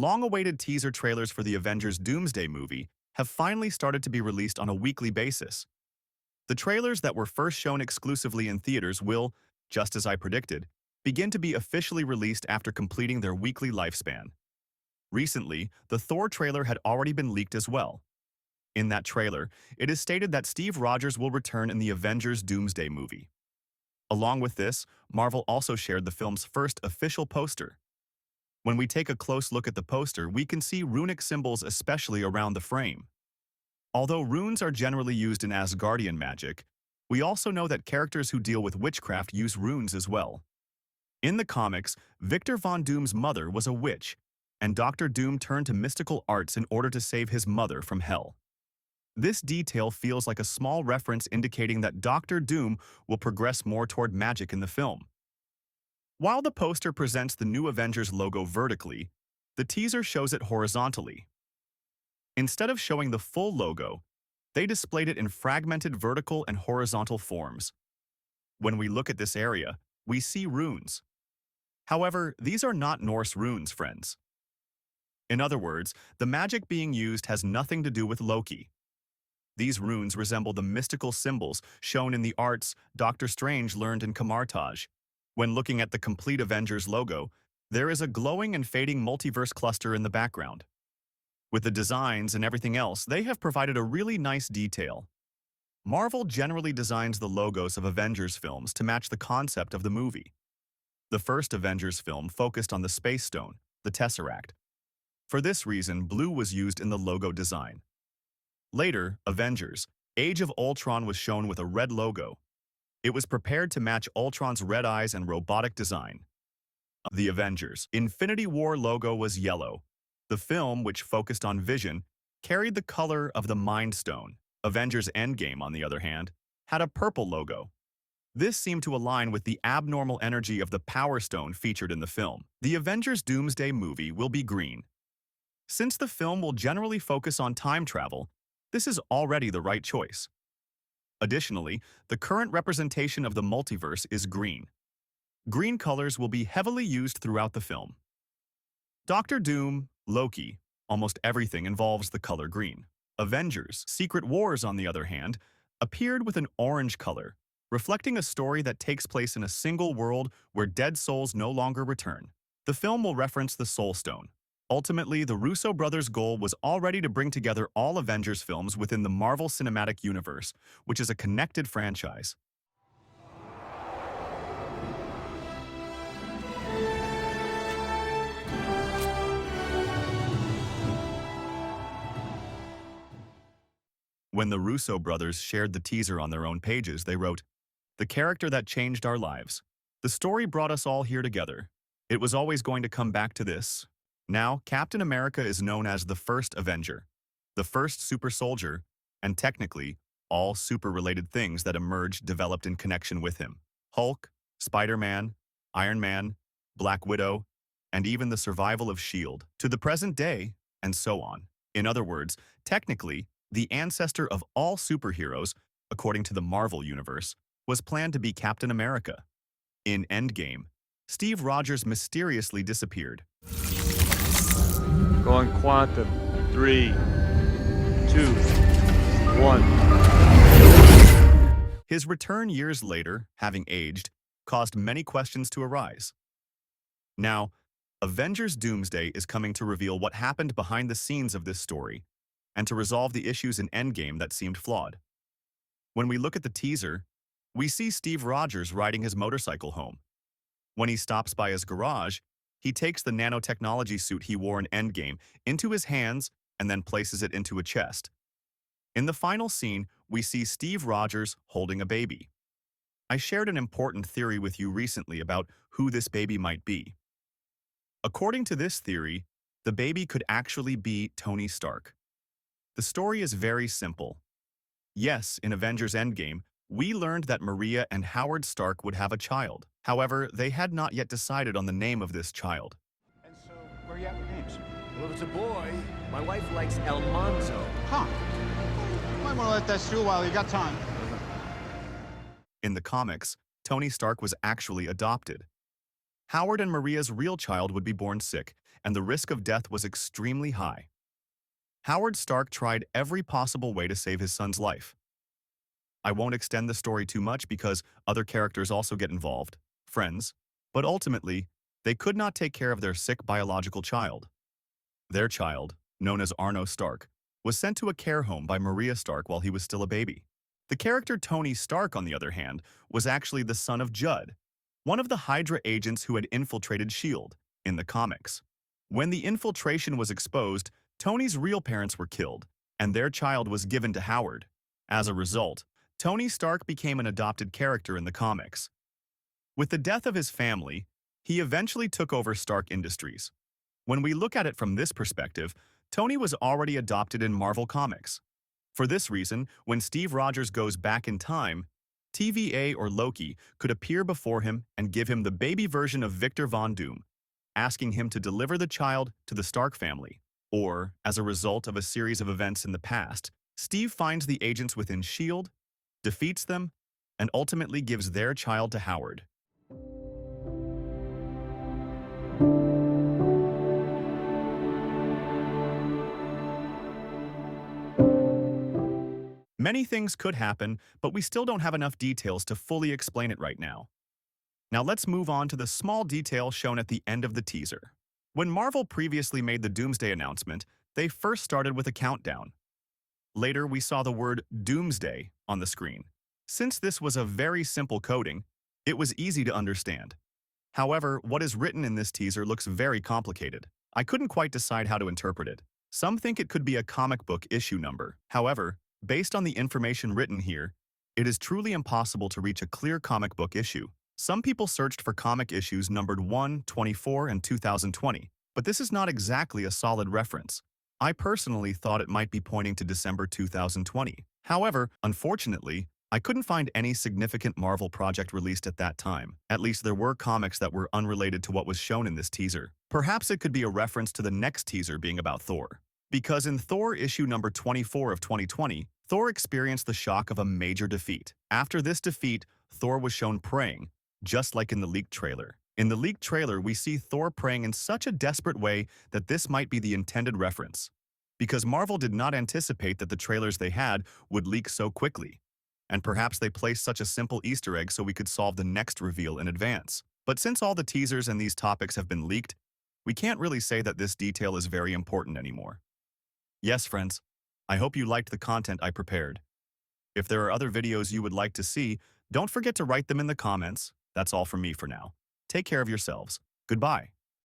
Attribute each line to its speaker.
Speaker 1: long-awaited teaser trailers for the Avengers Doomsday movie have finally started to be released on a weekly basis. The trailers that were first shown exclusively in theaters will, just as I predicted, begin to be officially released after completing their weekly lifespan. Recently, the Thor trailer had already been leaked as well. In that trailer, it is stated that Steve Rogers will return in the Avengers Doomsday movie. Along with this, Marvel also shared the film's first official poster. When we take a close look at the poster, we can see runic symbols especially around the frame. Although runes are generally used in Asgardian magic, we also know that characters who deal with witchcraft use runes as well. In the comics, Victor Von Doom's mother was a witch, and Doctor Doom turned to mystical arts in order to save his mother from hell. This detail feels like a small reference indicating that Doctor Doom will progress more toward magic in the film. While the poster presents the new Avengers logo vertically, the teaser shows it horizontally. Instead of showing the full logo, they displayed it in fragmented vertical and horizontal forms. When we look at this area, we see runes. However, these are not Norse runes, friends. In other words, the magic being used has nothing to do with Loki. These runes resemble the mystical symbols shown in the arts Doctor Strange learned in Camartage. When looking at the complete Avengers logo, there is a glowing and fading multiverse cluster in the background. With the designs and everything else, they have provided a really nice detail. Marvel generally designs the logos of Avengers films to match the concept of the movie. The first Avengers film focused on the Space Stone, the Tesseract. For this reason, blue was used in the logo design. Later, Avengers: Age of Ultron was shown with a red logo. It was prepared to match Ultron's red eyes and robotic design. The Avengers: Infinity War logo was yellow. The film, which focused on Vision, carried the color of the Mind Stone. Avengers Endgame, on the other hand, had a purple logo. This seemed to align with the abnormal energy of the Power Stone featured in the film. The Avengers Doomsday movie will be green. Since the film will generally focus on time travel, this is already the right choice. Additionally, the current representation of the multiverse is green. Green colors will be heavily used throughout the film. Doctor Doom, Loki, almost everything involves the color green. Avengers: Secret Wars, on the other hand, appeared with an orange color, reflecting a story that takes place in a single world where dead souls no longer return. The film will reference the Soul Stone. Ultimately, the Russo brothers' goal was already to bring together all Avengers films within the Marvel Cinematic Universe, which is a connected franchise. When the Russo brothers shared the teaser on their own pages, they wrote, "The character that changed our lives. The story brought us all here together. It was always going to come back to this. Now, Captain America is known as the first Avenger, the first super soldier, and technically, all super-related things that emerged developed in connection with him. Hulk, Spider-Man, Iron Man, Black Widow, and even the survival of S.H.I.E.L.D. to the present day, and so on. In other words, technically, the ancestor of all superheroes, according to the Marvel Universe, was planned to be Captain America. In Endgame, Steve Rogers mysteriously disappeared.
Speaker 2: Going quantum. 3, 2, 1.
Speaker 1: His return years later, having aged, caused many questions to arise. Now, Avengers Doomsday is coming to reveal what happened behind the scenes of this story, and to resolve the issues in Endgame that seemed flawed. When we look at the teaser, we see Steve Rogers riding his motorcycle home. When he stops by his garage, he takes the nanotechnology suit he wore in Endgame into his hands and then places it into a chest. In the final scene, we see Steve Rogers holding a baby. I shared an important theory with you recently about who this baby might be. According to this theory, the baby could actually be Tony Stark. The story is very simple. Yes, in Avengers Endgame, we learned that Maria and Howard Stark would have a child. However, they had not yet decided on the name of this child.
Speaker 3: And so, where are you at with names?
Speaker 4: Well, if it's a boy, my wife likes El Manzo.
Speaker 3: Huh. You might want to let that stew while you got time.
Speaker 1: In the comics, Tony Stark was actually adopted. Howard and Maria's real child would be born sick, and the risk of death was extremely high. Howard Stark tried every possible way to save his son's life. I won't extend the story too much because other characters also get involved, friends, but ultimately, they could not take care of their sick biological child. Their child, known as Arno Stark, was sent to a care home by Maria Stark while he was still a baby. The character Tony Stark, on the other hand, was actually the son of Judd, one of the Hydra agents who had infiltrated S.H.I.E.L.D. in the comics. When the infiltration was exposed, Tony's real parents were killed, and their child was given to Howard. As a result, Tony Stark became an adopted character in the comics. With the death of his family, he eventually took over Stark Industries. When we look at it from this perspective, Tony was already adopted in Marvel Comics. For this reason, when Steve Rogers goes back in time, TVA or Loki could appear before him and give him the baby version of Victor Von Doom, asking him to deliver the child to the Stark family. Or, as a result of a series of events in the past, Steve finds the agents within S.H.I.E.L.D., defeats them, and ultimately gives their child to Howard. Many things could happen, but we still don't have enough details to fully explain it right now. Now let's move on to the small detail shown at the end of the teaser. When Marvel previously made the Doomsday announcement, they first started with a countdown. Later, we saw the word Doomsday on the screen. Since this was a very simple coding, it was easy to understand. However, what is written in this teaser looks very complicated. I couldn't quite decide how to interpret it. Some think it could be a comic book issue number. However, based on the information written here, it is truly impossible to reach a clear comic book issue. Some people searched for comic issues numbered 1, 24, and 2020, but this is not exactly a solid reference. I personally thought it might be pointing to December 2020. However, unfortunately, I couldn't find any significant Marvel project released at that time. At least there were comics that were unrelated to what was shown in this teaser. Perhaps it could be a reference to the next teaser being about Thor. Because in Thor issue number 24 of 2020, Thor experienced the shock of a major defeat. After this defeat, Thor was shown praying, just like in the leaked trailer. In the leaked trailer, we see Thor praying in such a desperate way that this might be the intended reference. Because Marvel did not anticipate that the trailers they had would leak so quickly. And perhaps they placed such a simple Easter egg so we could solve the next reveal in advance. But since all the teasers and these topics have been leaked, we can't really say that this detail is very important anymore. Yes, friends, I hope you liked the content I prepared. If there are other videos you would like to see, don't forget to write them in the comments. That's all from me for now. Take care of yourselves. Goodbye.